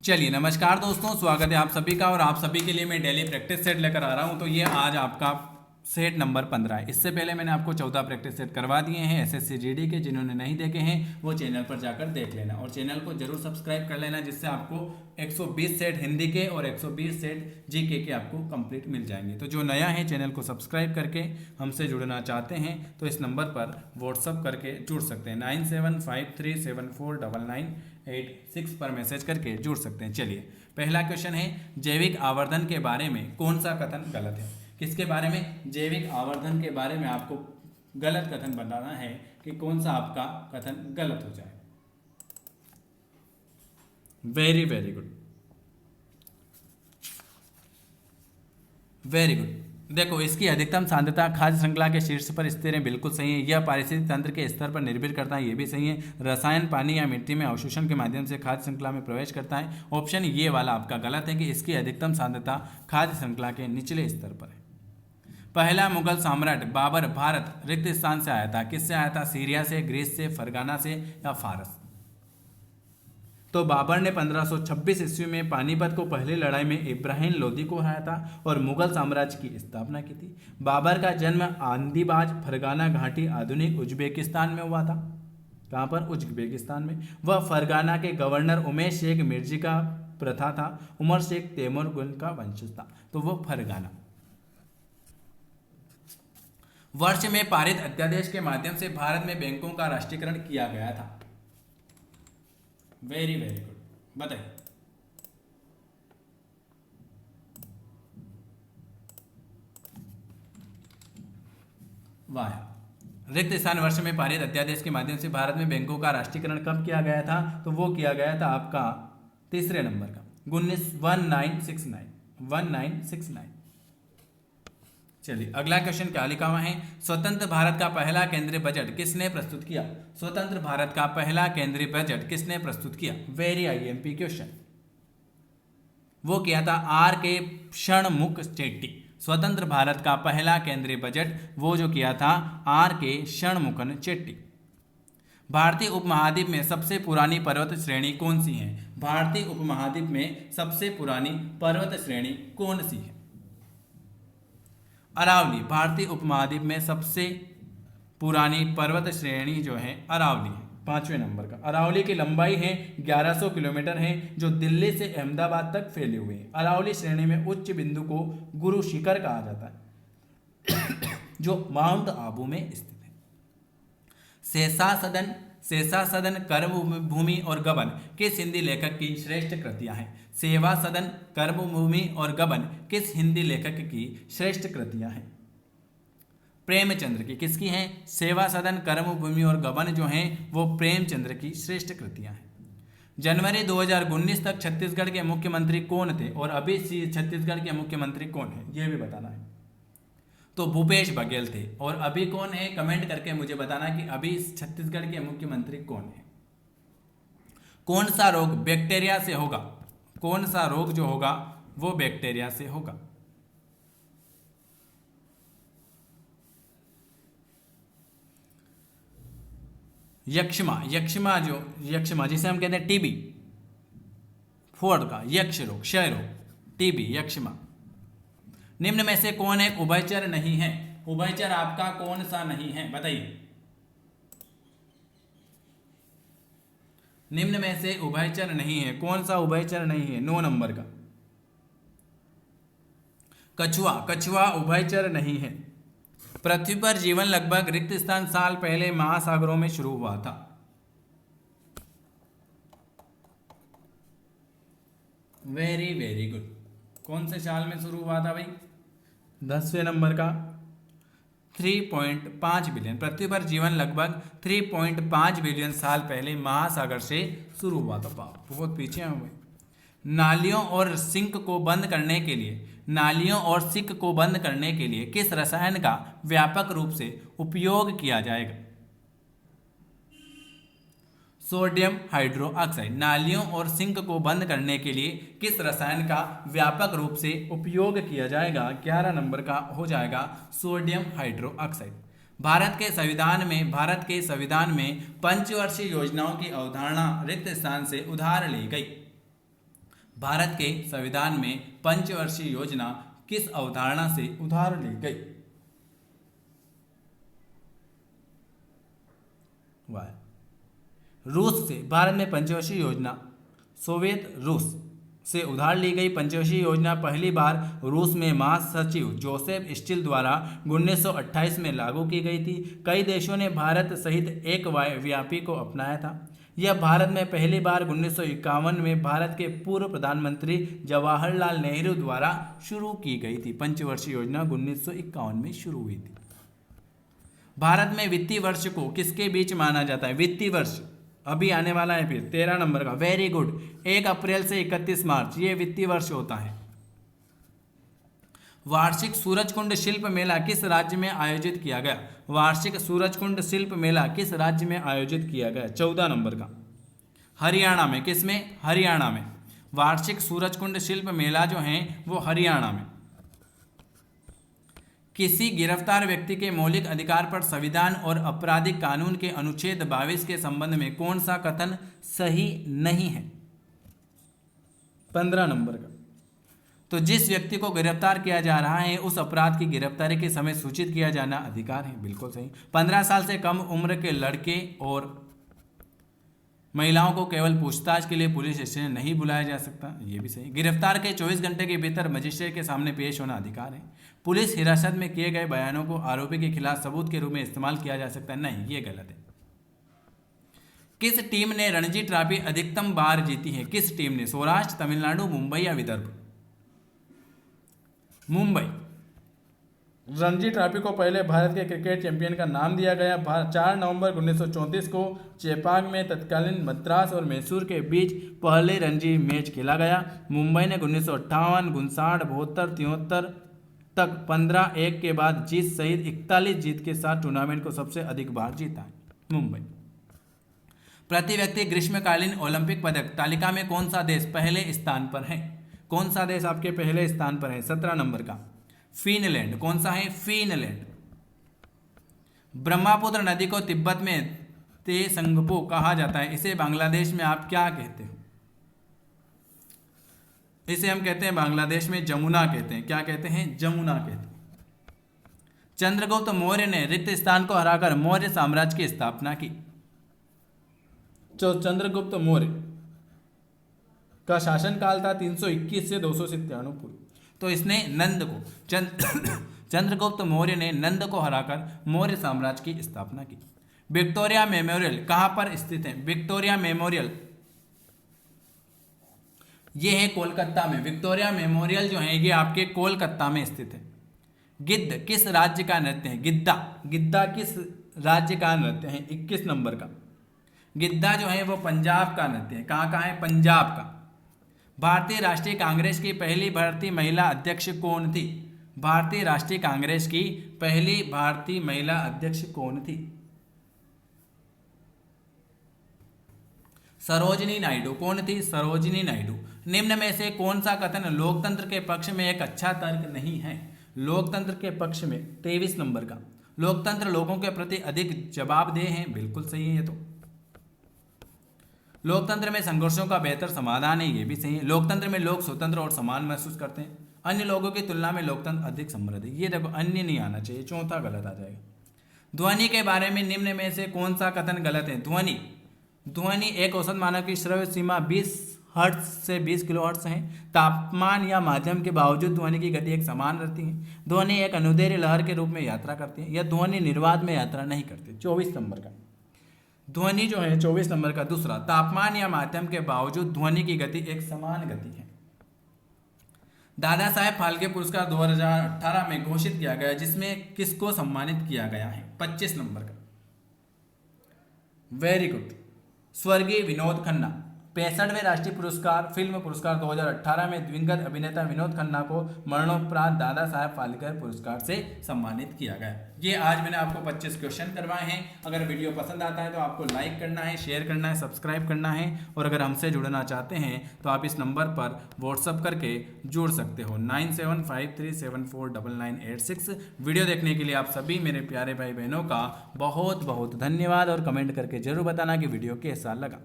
चलिए नमस्कार दोस्तों, स्वागत है आप सभी का। और आप सभी के लिए मैं डेली प्रैक्टिस सेट लेकर आ रहा हूं। तो ये आज आपका सेट नंबर 15 है। इससे पहले मैंने आपको 14 प्रैक्टिस सेट करवा दिए हैं एसएससी जीडी के। जिन्होंने नहीं देखे हैं वो चैनल पर जाकर देख लेना और चैनल को जरूर सब्सक्राइब कर लेना, जिससे आपको 120 सेट हिंदी के और 120 सेट जीके के आपको कंप्लीट मिल जाएंगे। तो जो नया है चैनल को सब्सक्राइब करके हमसे जुड़ना चाहते हैं तो इस नंबर पर व्हाट्सअप करके जुड़ सकते हैं। 9753749986 पर मैसेज करके जुड़ सकते हैं। चलिए पहला क्वेश्चन है, जैविक आवर्धन के बारे में कौन सा कथन गलत है। किसके बारे में? जैविक आवर्धन के बारे में आपको गलत कथन बताना है कि कौन सा आपका कथन गलत हो जाए। Very very good, very good. देखो, इसकी अधिकतम सांद्रता खाद्य श्रृंखला के शीर्ष पर स्थिर है, बिल्कुल सही है। यह पारिस्थितिक तंत्र के स्तर पर निर्भर करता है, यह भी सही है। रसायन पानी या मिट्टी में अवशोषण के माध्यम से खाद्य श्रृंखला में प्रवेश करता है। ऑप्शन ये वाला आपका गलत है कि इसकी अधिकतम सांद्रता खाद्य श्रृंखला के निचले स्तर पर है। पहला मुगल सम्राट बाबर भारत रिक्त स्थान से आया था। किससे आया था? सीरिया से, ग्रीस से, फरगाना से या फारस। तो बाबर ने 1526 ईस्वी में पानीपत को पहली लड़ाई में इब्राहिम लोदी को हराया था और मुगल साम्राज्य की स्थापना की थी। बाबर का जन्म आंदीबाज फरगाना घाटी आधुनिक उज्बेकिस्तान में हुआ था। कहाँ पर? उज्बेकिस्तान में। वह फरगाना के गवर्नर उमेश शेख मिर्जी का प्रथा था। उमर शेख तैमूर का वंशज था, तो वह फरगाना। वर्ष में पारित अध्यादेश के माध्यम से भारत में बैंकों का राष्ट्रीयकरण किया गया था। वेरी वेरी गुड, बताइए। वाह। रिक्त स्थान वर्ष में पारित अध्यादेश के माध्यम से भारत में बैंकों का राष्ट्रीयकरण कब किया गया था? तो वो किया गया था आपका तीसरे नंबर का 1969। चलिए अगला क्वेश्चन क्या लिखा हुआ है, स्वतंत्र भारत का पहला केंद्रीय बजट किसने प्रस्तुत किया? स्वतंत्र भारत का पहला केंद्रीय बजट किसने प्रस्तुत किया? Very IMP question. वो किया था आर.के. षणमुख चेट्टी। स्वतंत्र भारत का पहला केंद्रीय बजट वो जो किया था आर.के. षणमुखन चेट्टी। भारतीय उपमहाद्वीप में सबसे पुरानी पर्वत श्रेणी कौन सी है? भारतीय उपमहाद्वीप में सबसे पुरानी पर्वत श्रेणी कौन सी है? अरावली। भारतीय उपमहाद्वीप में सबसे पुरानी पर्वत श्रेणी जो है अरावली है, 5वें नंबर का। अरावली की लंबाई है 1100 किलोमीटर है, जो दिल्ली से अहमदाबाद तक फैली हुई है। अरावली श्रेणी में उच्च बिंदु को गुरु शिखर कहा जाता है जो माउंट आबू में स्थित है। शेषा सदन, कर्मभूमि और गबन किस हिंदी लेखक की श्रेष्ठ कृतियां हैं? सेवा सदन, कर्मभूमि और गबन किस हिंदी लेखक की श्रेष्ठ कृतियां हैं? प्रेमचंद्र की। किसकी हैं? सेवा सदन, कर्मभूमि और गबन जो हैं वो प्रेमचंद्र की श्रेष्ठ कृतियां हैं। जनवरी 2019 तक छत्तीसगढ़ के मुख्यमंत्री कौन थे और अभी छत्तीसगढ़ के मुख्यमंत्री कौन है ये भी बताना है। तो भूपेश बघेल थे। और अभी कौन है? कमेंट करके मुझे बताना कि अभी छत्तीसगढ़ के मुख्यमंत्री कौन है। कौन सा रोग बैक्टीरिया से होगा? कौन सा रोग जो होगा वो बैक्टीरिया से होगा? यक्षमा जिसे हम कहते हैं टीबी, फोर्ड का यक्ष रोग, क्षय रोग, टीबी, यक्षमा। निम्न में से कौन एक उभयचर नहीं है? उभयचर आपका कौन सा नहीं है बताइए। निम्न में से उभयचर नहीं है, कौन सा उभयचर नहीं है? 9 नंबर का कछुआ उभयचर नहीं है। पृथ्वी पर जीवन लगभग रिक्त स्थान साल पहले महासागरों में शुरू हुआ था। Very very good. कौन से साल में शुरू हुआ था भाई? 10वें नंबर का 3.5 बिलियन। पृथ्वी पर जीवन लगभग 3.5 बिलियन साल पहले महासागर से शुरू हुआ था। बहुत पीछे हैं भाई। नालियों और सिंक को बंद करने के लिए किस रसायन का व्यापक रूप से उपयोग किया जाएगा? Sodium hydroxide. नालियों और सिंक को बंद करने के लिए किस रसायन का व्यापक रूप से उपयोग किया जाएगा? 11 नंबर का हो जाएगा सोडियम हाइड्रोक्साइड। भारत के संविधान में पंचवर्षीय योजनाओं की अवधारणा रिक्त स्थान से उधार ली गई। भारत के संविधान में पंचवर्षीय योजना किस अवधारणा से उधार ली गई? वाह। रूस से भारत में पंचवर्षीय योजना सोवियत रूस से उधार ली गई। पंचवर्षीय योजना पहली बार रूस में महासचिव जोसेफ स्टिल द्वारा 1928 में लागू की गई थी। कई देशों ने भारत सहित एक व्यापी को अपनाया था। यह भारत में पहली बार 1951 में भारत के पूर्व प्रधानमंत्री जवाहरलाल नेहरू द्वारा शुरू की गई थी। पंचवर्षीय योजना 1951 में शुरू हुई थी। भारत में वित्तीय वर्ष को किसके बीच माना जाता है? वित्तीय वर्ष अभी आने वाला है फिर 13 नंबर का, वेरी गुड। 1 अप्रैल से 31 मार्च ये वित्तीय वर्ष होता है। वार्षिक सूरजकुंड शिल्प मेला किस राज्य में आयोजित किया गया? वार्षिक सूरजकुंड शिल्प मेला किस राज्य में आयोजित किया गया? 14 नंबर का, हरियाणा में। किस में? हरियाणा में। वार्षिक सूरजकुंड शिल्प मेला जो है वो हरियाणा में। किसी गिरफ्तार व्यक्ति के मौलिक अधिकार पर संविधान और आपराधिक कानून के अनुच्छेद 22 के संबंध में कौन सा कथन सही नहीं है? 15 नंबर का। तो जिस व्यक्ति को गिरफ्तार किया जा रहा है उस अपराध की गिरफ्तारी के समय सूचित किया जाना अधिकार है, बिल्कुल सही। 15 साल से कम उम्र के लड़के और महिलाओं को केवल पूछताछ के लिए पुलिस स्टेशन नहीं बुलाया जा सकता, ये भी सही। गिरफ्तार के 24 घंटे के भीतर मजिस्ट्रेट के सामने पेश होना अधिकार है। पुलिस हिरासत में किए गए बयानों को आरोपी के खिलाफ सबूत के रूप में इस्तेमाल किया जा सकता है, नहीं, ये गलत है। किस टीम ने रणजी ट्रॉफी अधिकतम बार जीती है? किस टीम ने? सौराष्ट्र, तमिलनाडु, मुंबई या विदर्भ? मुंबई। रणजी ट्रॉफी को पहले भारत के क्रिकेट चैंपियन का नाम दिया गया। 4 नवंबर 1934 को चेपाक में तत्कालीन मद्रास और मैसूर के बीच पहले रणजी मैच खेला गया। मुंबई ने 1958, 59, 72, 73 तक 15-1 के बाद जीत सहित 41 जीत के साथ टूर्नामेंट को सबसे अधिक बार जीता है मुंबई। प्रति व्यक्ति ग्रीष्मकालीन ओलंपिक पदक तालिका में कौन सा देश पहले स्थान पर है? कौन सा देश आपके पहले स्थान पर है? 17 नंबर का, फिनलैंड। कौन सा है? फिनलैंड। ब्रह्मपुत्र नदी को तिब्बत में तेसंगपो कहा जाता है, इसे बांग्लादेश में आप क्या कहते हो? इसे हम कहते हैं बांग्लादेश में जमुना कहते हैं। क्या कहते हैं? जमुना कहते हैं। चंद्रगुप्त मौर्य ने रिक्त स्थान को हराकर मौर्य साम्राज्य की स्थापना की। जो चंद्रगुप्त मौर्य का शासनकाल था 321 से 297 पूर्व, तो इसने नंद को चंद्रगुप्त मौर्य ने नंद को हराकर मौर्य साम्राज्य की स्थापना की। विक्टोरिया मेमोरियल कहां पर स्थित है? विक्टोरिया मेमोरियल ये है कोलकाता में। विक्टोरिया मेमोरियल जो है ये आपके कोलकाता में स्थित है। गिद्ध किस राज्य का नृत्य है? गिद्दा। गिद्दा किस राज्य का नृत्य है? 21 नंबर का। गिद्दा जो है वो पंजाब का नृत्य है। कहाँ का है? पंजाब का। भारतीय राष्ट्रीय कांग्रेस की पहली भारतीय महिला अध्यक्ष कौन थी? भारतीय राष्ट्रीय कांग्रेस की पहली भारतीय महिला अध्यक्ष कौन थी? सरोजिनी नायडू। कौन थी? सरोजिनी नायडू। निम्न में से कौन सा कथन लोकतंत्र के पक्ष में एक अच्छा तर्क नहीं है? लोकतंत्र के पक्ष में 23 नंबर का। लोकतंत्र लोगों के प्रति अधिक जवाबदेह है, बिल्कुल सही है ये तो। लोकतंत्र में संघर्षों का बेहतर समाधान है, ये भी सही है। लोकतंत्र में लोग स्वतंत्र और समान महसूस करते हैं, अन्य लोगों की तुलना में लोकतंत्र अधिक समृद्ध है। ये देखो अन्य नहीं आना चाहिए, चौथा गलत आ जाएगा। ध्वनि के बारे में निम्न में से कौन सा कथन गलत है? ध्वनि एक औसत मानव की श्रव्य सीमा 20 हर्ट्ज से 20 किलोहर्ट्ज है। तापमान या माध्यम के बावजूद ध्वनि की गति एक समान रहती है। ध्वनि एक अनुदैर्घ्य लहर के रूप में यात्रा करती है। यह ध्वनि निर्वात में यात्रा नहीं करती। 24 नंबर का ध्वनि जो है 24 नंबर का दूसरा, तापमान या माध्यम के बावजूद ध्वनि की गति एक समान गति है। दादा साहेब फाल्के पुरस्कार 2018 में घोषित किया गया, जिसमें किसको सम्मानित किया गया है? 25 नंबर का। Very good. स्वर्गीय विनोद खन्ना। 65वें राष्ट्रीय पुरस्कार फिल्म पुरस्कार 2018 में दिवंगत अभिनेता विनोद खन्ना को मरणोपरांत दादा साहेब फाल्के पुरस्कार से सम्मानित किया गया। ये आज मैंने आपको 25 क्वेश्चन करवाए हैं। अगर वीडियो पसंद आता है तो आपको लाइक करना है, शेयर करना है, सब्सक्राइब करना है, और अगर हमसे जुड़ना चाहते हैं तो आप इस नंबर पर व्हाट्सअप करके जुड़ सकते हो 9753749986। वीडियो देखने के लिए आप सभी मेरे प्यारे भाई बहनों का बहुत बहुत धन्यवाद, और कमेंट करके जरूर बताना कि वीडियो कैसा लगा।